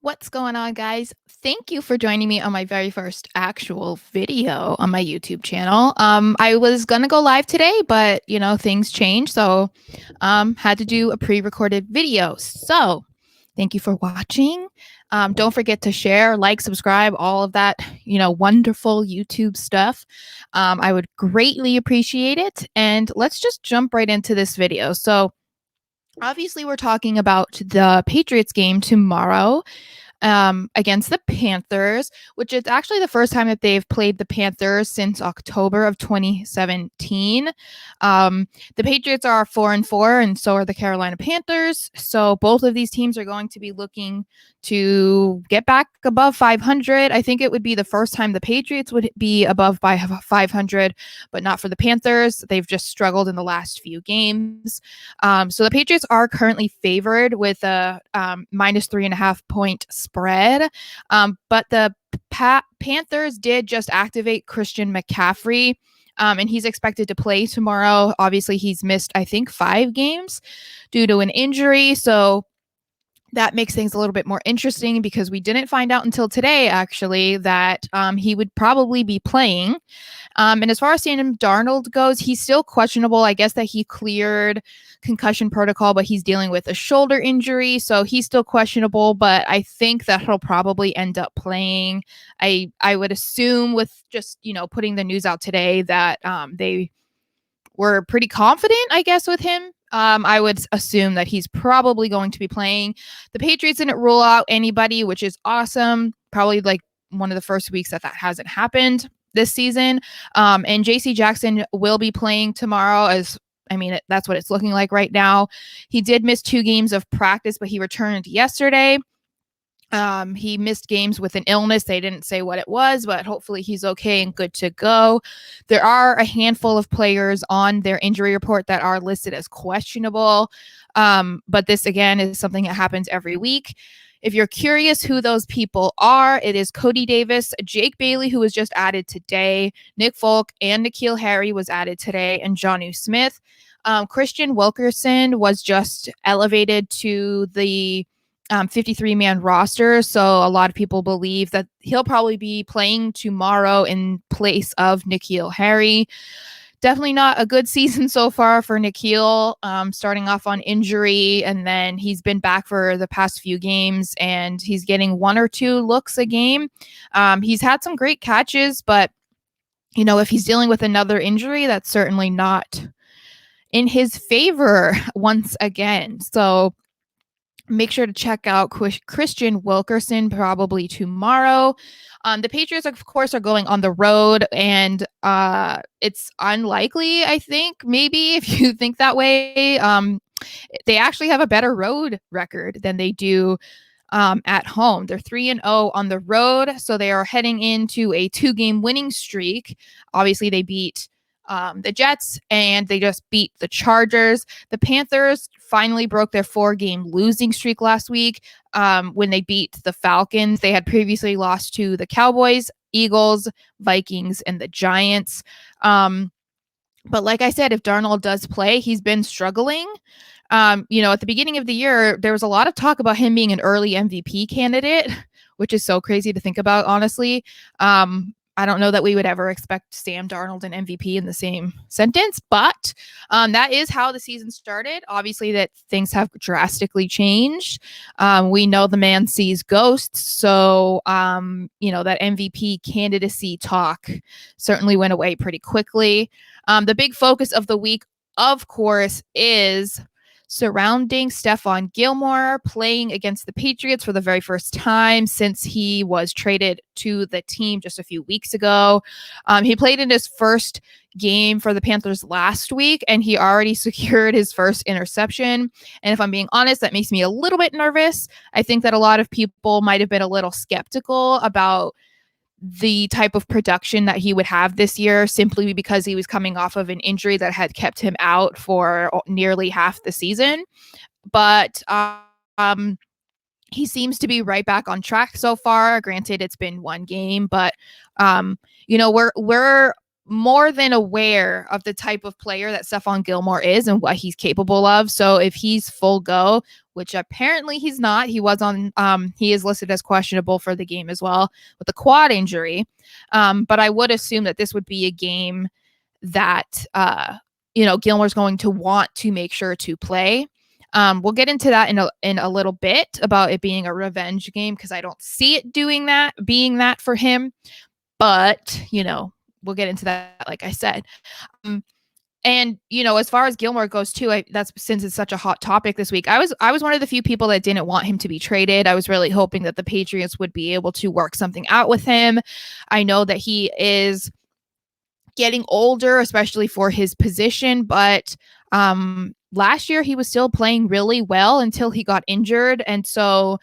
What's going on, guys? Thank you for joining me on my very first actual video on my YouTube channel. I was gonna go live today, but things changed, so had to do a pre-recorded video. So thank you for watching. Don't forget to share, like, subscribe, all of that, wonderful YouTube stuff. I would greatly appreciate it. And let's just jump right into this video. So obviously, we're talking about the Patriots game tomorrow against the Panthers, which is actually the first time that they've played the Panthers since October of 2017. The Patriots are 4-4, and so are the Carolina Panthers. So both of these teams are going to be looking to get back above 500. I think it would be the first time the Patriots would be above by 500, but not for the Panthers. They've just struggled in the last few games. So the Patriots are currently favored with a minus 3.5 point spread. But the Panthers did just activate Christian McCaffrey. And he's expected to play tomorrow. Obviously, he's missed, I think, 5 games due to an injury. So that makes things a little bit more interesting because we didn't find out until today, actually, that he would probably be playing. And as far as Sam Darnold goes, he's still questionable. I guess that he cleared concussion protocol, but he's dealing with a shoulder injury. So he's still questionable, but I think that he'll probably end up playing. I would assume with just, putting the news out today that they were pretty confident, I guess, with him. I would assume that he's probably going to be playing. The Patriots didn't rule out anybody, which is awesome. Probably like one of the first weeks that hasn't happened this season. And JC Jackson will be playing tomorrow that's what it's looking like right now. He did miss 2 games of practice, but he returned yesterday. He missed games with an illness. They didn't say what it was, but hopefully he's okay and good to go. There are a handful of players on their injury report that are listed as questionable. But this, again, is something that happens every week. If you're curious who those people are, it is Cody Davis, Jake Bailey, who was just added today, Nick Folk, and N'Keal Harry was added today, and Jonnu Smith. Christian Wilkerson was just elevated to the 53-man roster. So a lot of people believe that he'll probably be playing tomorrow in place of N'Keal Harry. Definitely not a good season so far for N'Keal, starting off on injury, and then he's been back for the past few games, and he's getting 1 or 2 looks a game. He's had some great catches, but, if he's dealing with another injury, that's certainly not in his favor once again. So make sure to check out Christian Wilkerson probably tomorrow. The Patriots, of course, are going on the road, and it's unlikely, I think, maybe if you think that way. They actually have a better road record than they do at home. They're 3-0 on the road, so they are heading into a 2-game winning streak. Obviously, they beat the Jets, and they just beat the Chargers. The Panthers finally broke their 4-game losing streak last week when they beat the Falcons. They had previously lost to the Cowboys, Eagles, Vikings, and the Giants. But like I said, if Darnold does play, he's been struggling. At the beginning of the year, there was a lot of talk about him being an early MVP candidate, which is so crazy to think about, honestly. I don't know that we would ever expect Sam Darnold and MVP in the same sentence, but that is how the season started. Obviously, that things have drastically changed. We know the man sees ghosts, so that MVP candidacy talk certainly went away pretty quickly. The big focus of the week, of course, is surrounding Stephon Gilmore playing against the Patriots for the very first time since he was traded to the team just a few weeks ago. He played in his first game for the Panthers last week, and he already secured his first interception. And if I'm being honest, that makes me a little bit nervous. I think that a lot of people might have been a little skeptical about the type of production that he would have this year simply because he was coming off of an injury that had kept him out for nearly half the season. But he seems to be right back on track so far. Granted, it's been 1 game, but we're more than aware of the type of player that Stephon Gilmore is and what he's capable of. So if he's full go, which apparently he's not, he is listed as questionable for the game as well with a quad injury. But I would assume that this would be a game that, Gilmore's going to want to make sure to play. We'll get into that in a little bit about it being a revenge game, because I don't see it being that for him. But, we'll get into that, like I said. And, as far as Gilmore goes too, that's since it's such a hot topic this week. I was one of the few people that didn't want him to be traded. I was really hoping that the Patriots would be able to work something out with him. I know that he is getting older, especially for his position, but last year he was still playing really well until he got injured. And so,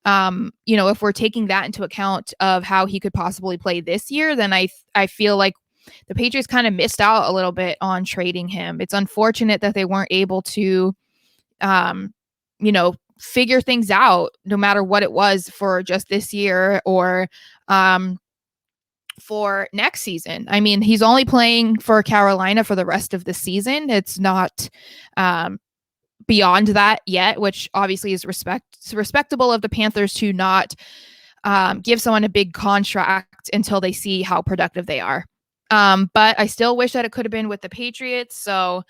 if we're taking that into account of how he could possibly play this year, then I feel like the Patriots kind of missed out a little bit on trading him. It's unfortunate that they weren't able to, figure things out, no matter what it was, for just this year or for next season. I mean, he's only playing for Carolina for the rest of the season. It's not beyond that yet, which obviously is respectable of the Panthers to not give someone a big contract until they see how productive they are. But I still wish that it could have been with the Patriots. So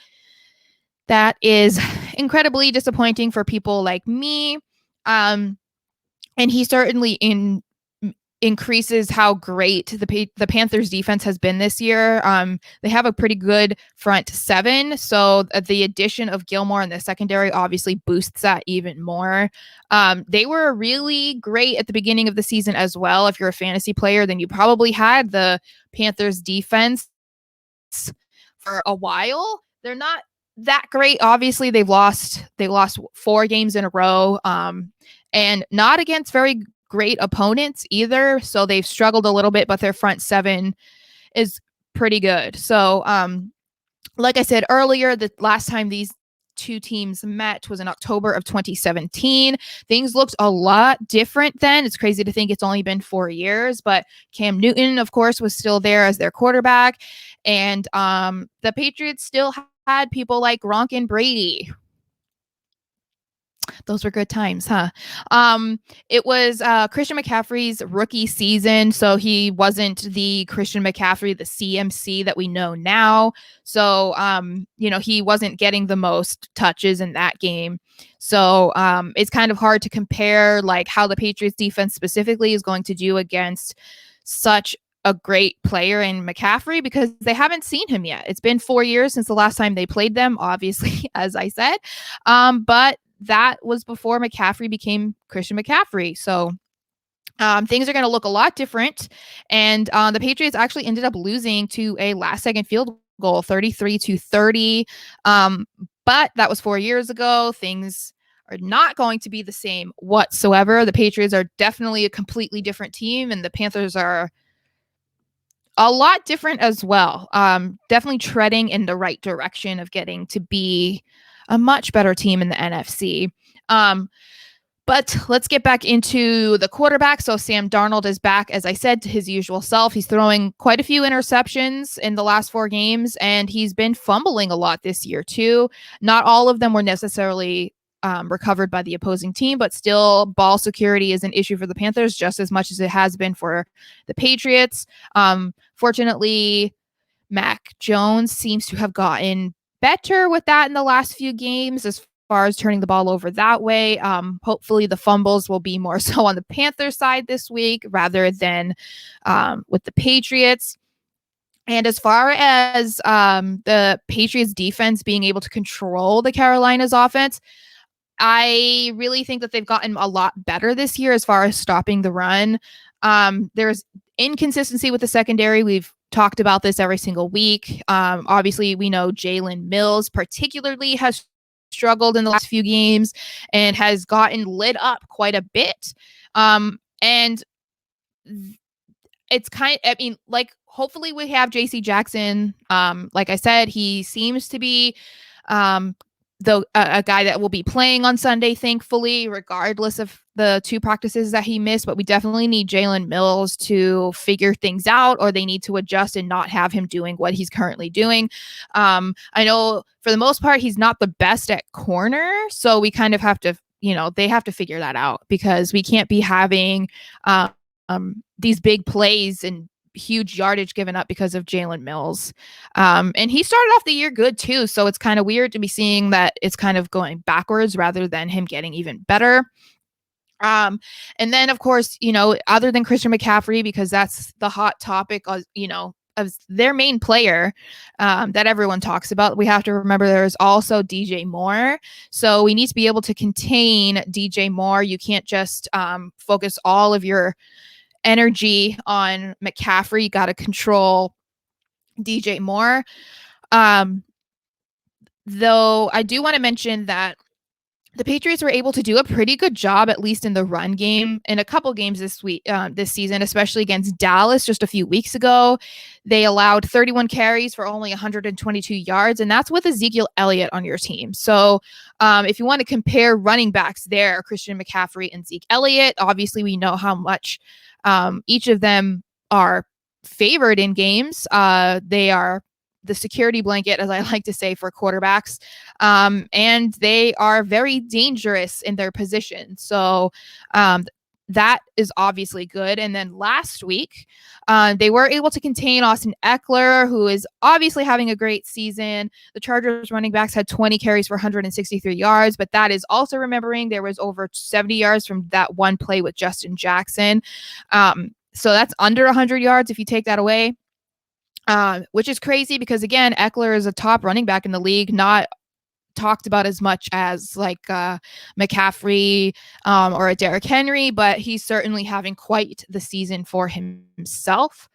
that is incredibly disappointing for people like me. And he certainly increases how great the Panthers defense has been this year. They have a pretty good front seven, so the addition of Gilmore in the secondary obviously boosts that even more. They were really great at the beginning of the season as well. If you're a fantasy player, then you probably had the Panthers defense for a while. They're not that great. Obviously, they lost 4 games in a row, and not against very great opponents either. So they've struggled a little bit, but their front seven is pretty good. So, like I said earlier, the last time these two teams met was in October of 2017. Things looked a lot different then. It's crazy to think it's only been 4 years, but Cam Newton, of course, was still there as their quarterback. And the Patriots still had people like Gronk and Brady. Those were good times, huh? It was Christian McCaffrey's rookie season, so he wasn't the Christian McCaffrey, the CMC that we know now. So, he wasn't getting the most touches in that game. So, it's kind of hard to compare like how the Patriots defense specifically is going to do against such a great player in McCaffrey, because they haven't seen him yet. It's been 4 years since the last time they played them, obviously, as I said. But that was before McCaffrey became Christian McCaffrey. So things are going to look a lot different. And the Patriots actually ended up losing to a last-second field goal, 33-30. But that was 4 years ago. Things are not going to be the same whatsoever. The Patriots are definitely a completely different team, and the Panthers are a lot different as well. Definitely treading in the right direction of getting to be a much better team in the NFC. But let's get back into the quarterback. So Sam Darnold is back, as I said, to his usual self. He's throwing quite a few interceptions in the last 4 games, and he's been fumbling a lot this year too. Not all of them were necessarily recovered by the opposing team, but still ball security is an issue for the Panthers just as much as it has been for the Patriots. Fortunately, Mac Jones seems to have gotten better with that in the last few games as far as turning the ball over that way. Hopefully the fumbles will be more so on the Panthers side this week rather than with the Patriots. And as far as the Patriots defense being able to control the Carolinas offense, I really think that they've gotten a lot better this year as far as stopping the run. There's inconsistency with the secondary. We've talked about this every single week. Obviously, we know Jalen Mills particularly has struggled in the last few games and has gotten lit up quite a bit. And it's hopefully we have JC Jackson. Like I said, he seems to be a guy that will be playing on Sunday, thankfully, regardless of the 2 practices that he missed. But we definitely need Jalen Mills to figure things out, or they need to adjust and not have him doing what he's currently doing. I know for the most part, he's not the best at corner. So we kind of have to, they have to figure that out, because we can't be having these big plays and huge yardage given up because of Jalen Mills. And he started off the year good too. So it's kind of weird to be seeing that it's kind of going backwards rather than him getting even better. And then of course, other than Christian McCaffrey, because that's the hot topic, of their main player that everyone talks about, we have to remember there's also DJ Moore. So we need to be able to contain DJ Moore. You can't just focus all of your energy on McCaffrey. You got to control DJ Moore. Though I do want to mention that the Patriots were able to do a pretty good job, at least in the run game, in a couple games this season, especially against Dallas just a few weeks ago. They allowed 31 carries for only 122 yards, and that's with Ezekiel Elliott on your team. So if you want to compare running backs there, Christian McCaffrey and Zeke Elliott, obviously we know how much each of them are favored in games. They are the security blanket, as I like to say, for quarterbacks. And they are very dangerous in their position. So that is obviously good. And then last week, they were able to contain Austin Eckler, who is obviously having a great season. The Chargers running backs had 20 carries for 163 yards, but that is also remembering there was over 70 yards from that one play with Justin Jackson. So that's under 100 yards if you take that away. Which is crazy because, again, Eckler is a top running back in the league, not talked about as much as like McCaffrey or a Derrick Henry, but he's certainly having quite the season for himself.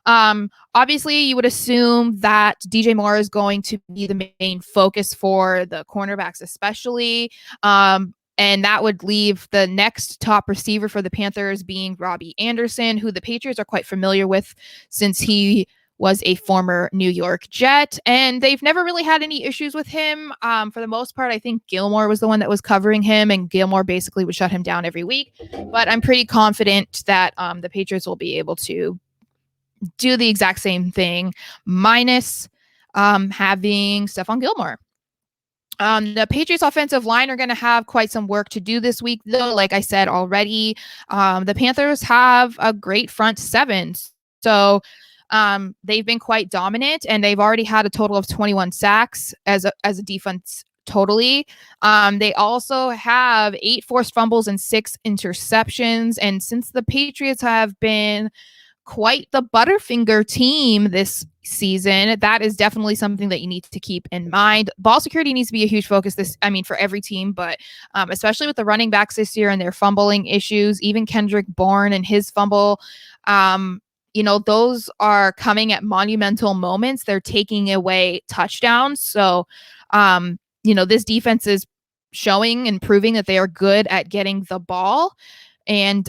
Obviously, you would assume that DJ Moore is going to be the main focus for the cornerbacks, especially. And that would leave the next top receiver for the Panthers being Robbie Anderson, who the Patriots are quite familiar with since he was a former New York Jet, and they've never really had any issues with him. For the most part, I think Gilmore was the one that was covering him, and Gilmore basically would shut him down every week. But I'm pretty confident that the Patriots will be able to do the exact same thing, minus having Stephon Gilmore. The Patriots offensive line are going to have quite some work to do this week, though. Like I said already, the Panthers have a great front seven. So they've been quite dominant, and they've already had a total of 21 sacks as a defense totally. They also have 8 forced fumbles and 6 interceptions. And since the Patriots have been quite the Butterfinger team this season, that is definitely something that you need to keep in mind. Ball security needs to be a huge focus for every team, but especially with the running backs this year and their fumbling issues. Even Kendrick Bourne and his fumble, those are coming at monumental moments. They're taking away touchdowns. So, this defense is showing and proving that they are good at getting the ball, and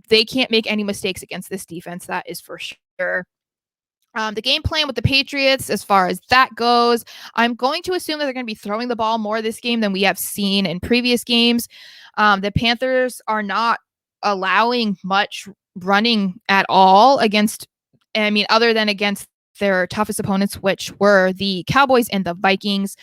they can't make any mistakes against this defense. That is for sure. The game plan with the Patriots, as far as that goes, I'm going to assume that they're going to be throwing the ball more this game than we have seen in previous games. The Panthers are not allowing much running at all other than against their toughest opponents, which were the Cowboys and the Vikings.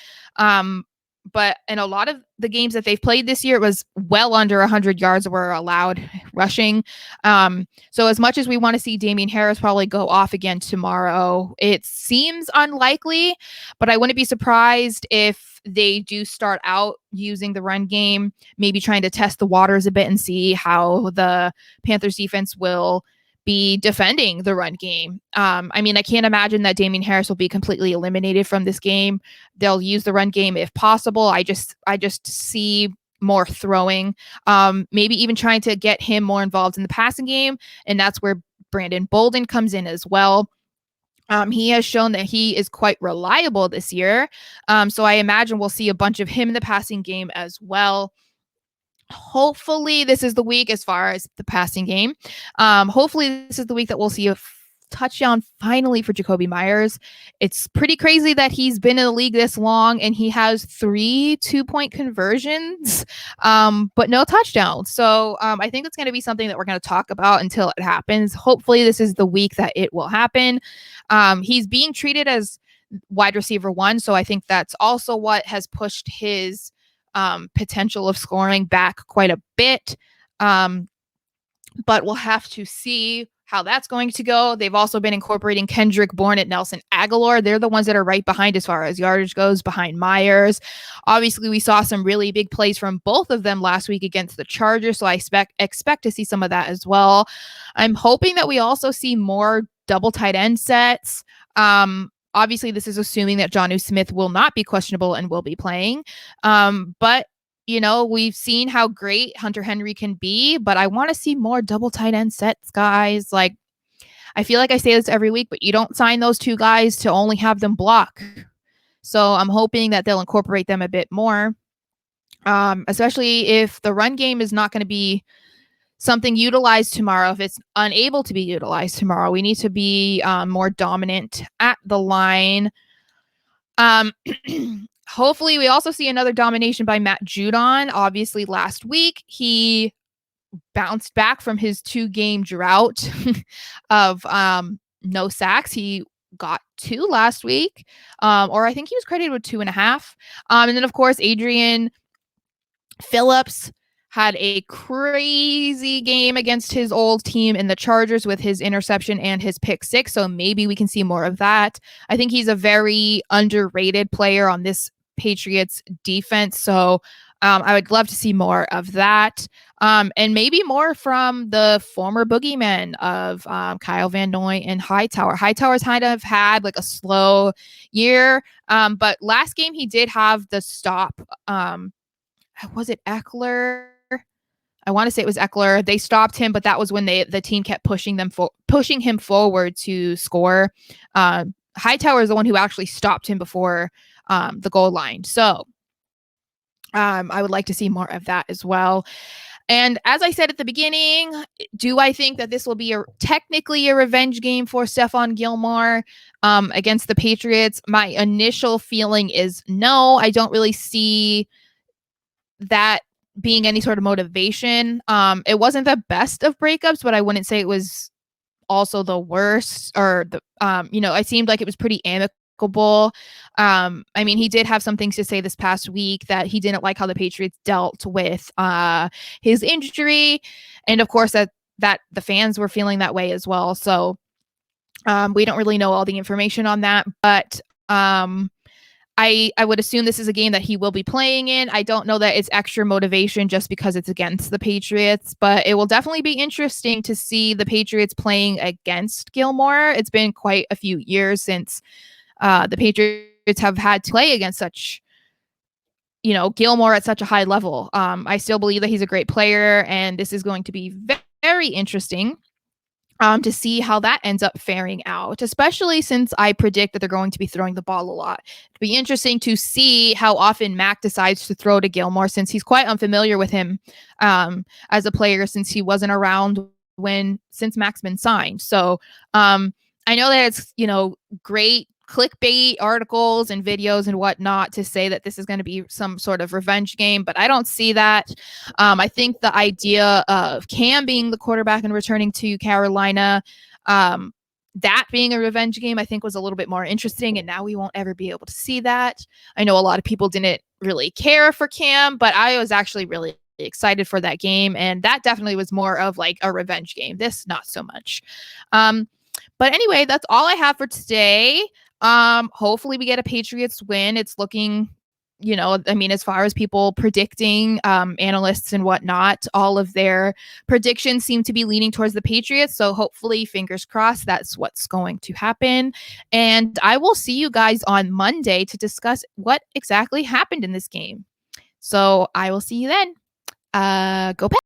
But in a lot of the games that they've played this year, it was well under 100 yards were allowed rushing. So as much as we want to see Damian Harris probably go off again tomorrow, it seems unlikely, but I wouldn't be surprised if they do start out using the run game, maybe trying to test the waters a bit and see how the Panthers defense will be defending the run game. I can't imagine that Damian Harris will be completely eliminated from this game. They'll use the run game if possible. I just see more throwing, maybe even trying to get him more involved in the passing game. And that's where Brandon Bolden comes in as well. He has shown that he is quite reliable this year. So I imagine we'll see a bunch of him in the passing game as well. Hopefully this is the week as far as the passing game. Hopefully this is the week that we'll see touchdown finally for Jacoby Myers. It's pretty crazy that he's been in the league this long and he has 3 2-point conversions, but no touchdowns. So I think it's going to be something that we're going to talk about until it happens. Hopefully, this is the week that it will happen. He's being treated as wide receiver 1, so I think that's also what has pushed his potential of scoring back quite a bit. But we'll have to see how that's going to go. They've also been incorporating Kendrick Bourne and Nelson Aguilar. They're the ones that are right behind as far as yardage goes, behind Myers. Obviously, we saw some really big plays from both of them last week against the Chargers, so I expect to see some of that as well. I'm hoping that we also see more double tight end sets. Obviously, this is assuming that Jonnu Smith will not be questionable and will be playing. But we've seen how great Hunter Henry can be, but I want to see more double tight end sets, guys. Like, I feel like I say this every week, but you don't sign those 2 guys to only have them block. So I'm hoping that they'll incorporate them a bit more, especially if the run game is not going to be something utilized tomorrow. If it's unable to be utilized tomorrow, we need to be more dominant at the line. Hopefully, we also see another domination by Matt Judon. Obviously, last week, he bounced back from his 2-game drought of no sacks. He got 2 last week, or I think he was credited with 2.5. And then, of course, Adrian Phillips had a crazy game against his old team in the Chargers with his interception and his pick 6. So maybe we can see more of that. I think he's a very underrated player on this Patriots defense. So I would love to see more of that. And maybe more from the former boogeymen of Kyle Van Noy and Hightower. Hightower's kind of had like a slow year. But last game he did have the stop. Was it Eckler? I want to say it was Eckler. They stopped him, but that was when the team kept pushing him forward to score. Hightower is the one who actually stopped him before the goal line. So I would like to see more of that as well. And as I said at the beginning, do I think that this will be technically a revenge game for Stephon Gilmore against the Patriots? My initial feeling is no. I don't really see that being any sort of motivation. It wasn't the best of breakups, but I wouldn't say it was also the worst, or the it seemed like it was pretty amicable. I mean, he did have some things to say this past week that he didn't like how the Patriots dealt with his injury, and of course that the fans were feeling that way as well. So we don't really know all the information on that, but I would assume this is a game that he will be playing in. I don't know that it's extra motivation just because it's against the Patriots, but it will definitely be interesting to see the Patriots playing against Gilmore. It's been quite a few years since the Patriots have had to play against such, Gilmore at such a high level. I still believe that he's a great player, and this is going to be very interesting to see how that ends up faring out, especially since I predict that they're going to be throwing the ball a lot. It'd be interesting to see how often Mac decides to throw to Gilmore, since he's quite unfamiliar with him as a player, since he wasn't around since Mac's been signed. So I know that it's, great clickbait articles and videos and whatnot to say that this is going to be some sort of revenge game, but I don't see that. I think the idea of Cam being the quarterback and returning to Carolina, that being a revenge game, I think was a little bit more interesting, and now we won't ever be able to see that. I know a lot of people didn't really care for Cam, but I was actually really excited for that game, and that definitely was more of like a revenge game. This, not so much. But anyway, that's all I have for today. Hopefully we get a Patriots win. It's looking, as far as people predicting, analysts and whatnot, all of their predictions seem to be leaning towards the Patriots. So hopefully, fingers crossed, that's what's going to happen. And I will see you guys on Monday to discuss what exactly happened in this game. So I will see you then. Go Pats.